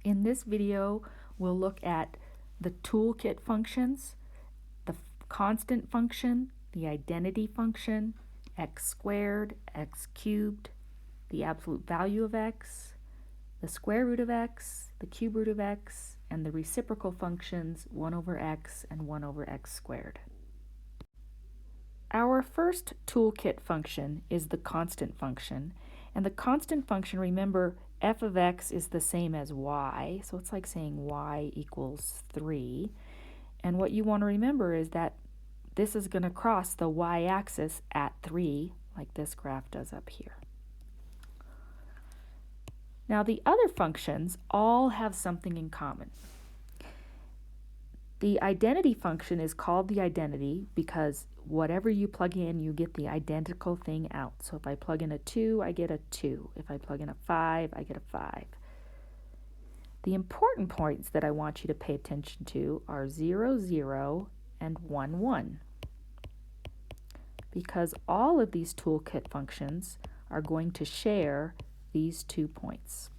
In this video, we'll look at the toolkit functions, the constant function, the identity function, x squared, x cubed, the absolute value of x, the square root of x, the cube root of x, and the reciprocal functions 1 over x and 1 over x squared. Our first toolkit function is the constant function, and the constant function, remember, f of x is the same as y, so it's like saying y equals 3. And what you want to remember is that this is going to cross the y-axis at 3, like this graph does up here. Now the other functions all have something in common. The identity function is called the identity because whatever you plug in, you get the identical thing out. So if I plug in a 2, I get a 2. If I plug in a 5, I get a 5. The important points that I want you to pay attention to are 0, 0, and 1, 1. Because all of these toolkit functions are going to share these 2 points.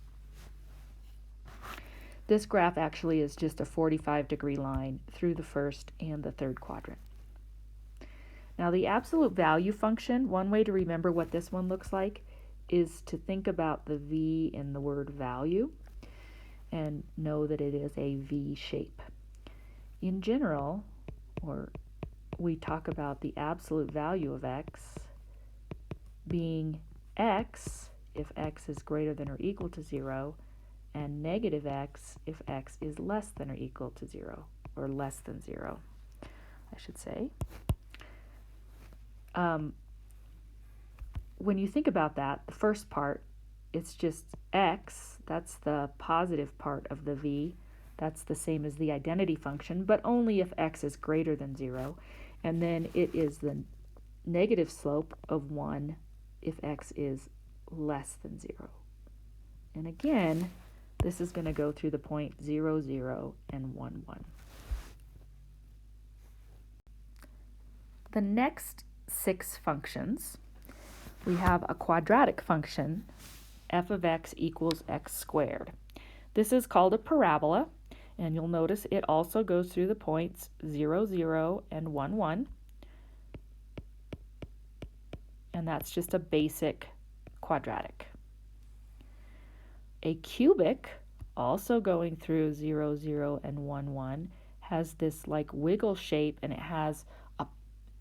This graph actually is just a 45-degree line through the first and the third quadrant. Now the absolute value function, one way to remember what this one looks like is to think about the V in the word value and know that it is a V shape. In general, we talk about the absolute value of x being x if x is greater than or equal to 0, and negative x if x is less than or equal to 0, or less than 0, I should say. When you think about that, the first part, it's just x, that's the positive part of the v, that's the same as the identity function, but only if x is greater than 0, and then it is the negative slope of 1 if x is less than 0. And again, this is going to go through the point 0, 0, and 1, 1. The next 6 functions, we have a quadratic function, f of x equals x squared. This is called a parabola, and you'll notice it also goes through the points 0, 0, and 1, 1. And that's just a basic quadratic. A cubic, also going through 0, 0, and 1, 1, has this like wiggle shape, and it has a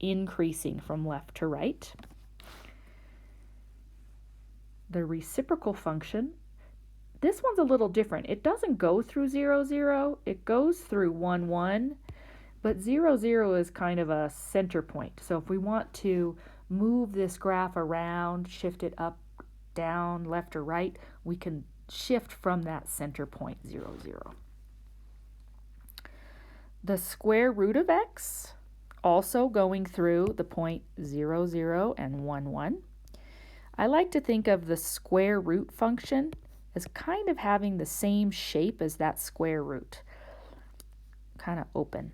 increasing from left to right. The reciprocal function, this one's a little different. It doesn't go through 0, 0, it goes through 1, 1, but 0, 0 is kind of a center point. So if we want to move this graph around, shift it up, down, left or right, we can shift from that center point 0, 0. The square root of x, also going through the point 0, 0, and 1, 1. I like to think of the square root function as kind of having the same shape as that square root, kind of open.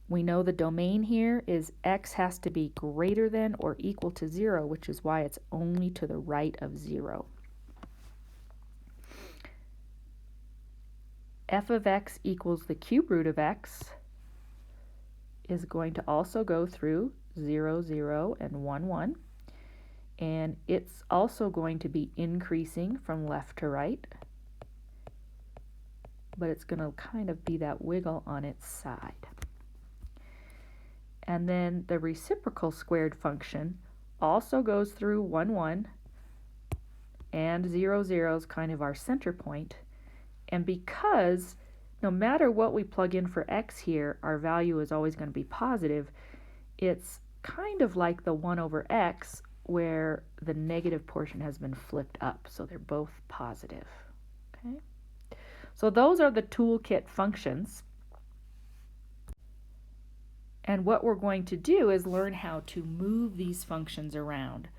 We know the domain here is x has to be greater than or equal to 0, which is why it's only to the right of 0. F of x equals the cube root of x is going to also go through 0, 0, and 1, 1. And it's also going to be increasing from left to right, but it's going to kind of be that wiggle on its side. And then the reciprocal squared function also goes through 1, 1, and 0, 0 is kind of our center point. And because no matter what we plug in for x here, our value is always going to be positive, it's kind of like the 1 over x where the negative portion has been flipped up, so they're both positive. Okay? So those are the toolkit functions. And what we're going to do is learn how to move these functions around.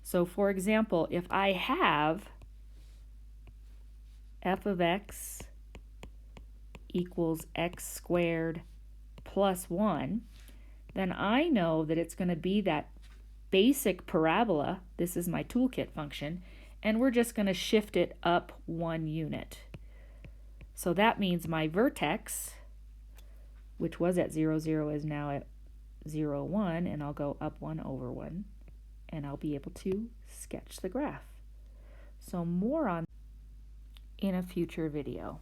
So for example, if I have f of x equals x squared plus 1, then I know that it's going to be that basic parabola. This is my toolkit function, and we're just going to shift it up 1 unit. So that means my vertex, which was at 0, 0, is now at 0, 1, and I'll go up 1 over 1, and I'll be able to sketch the graph. So more on in a future video.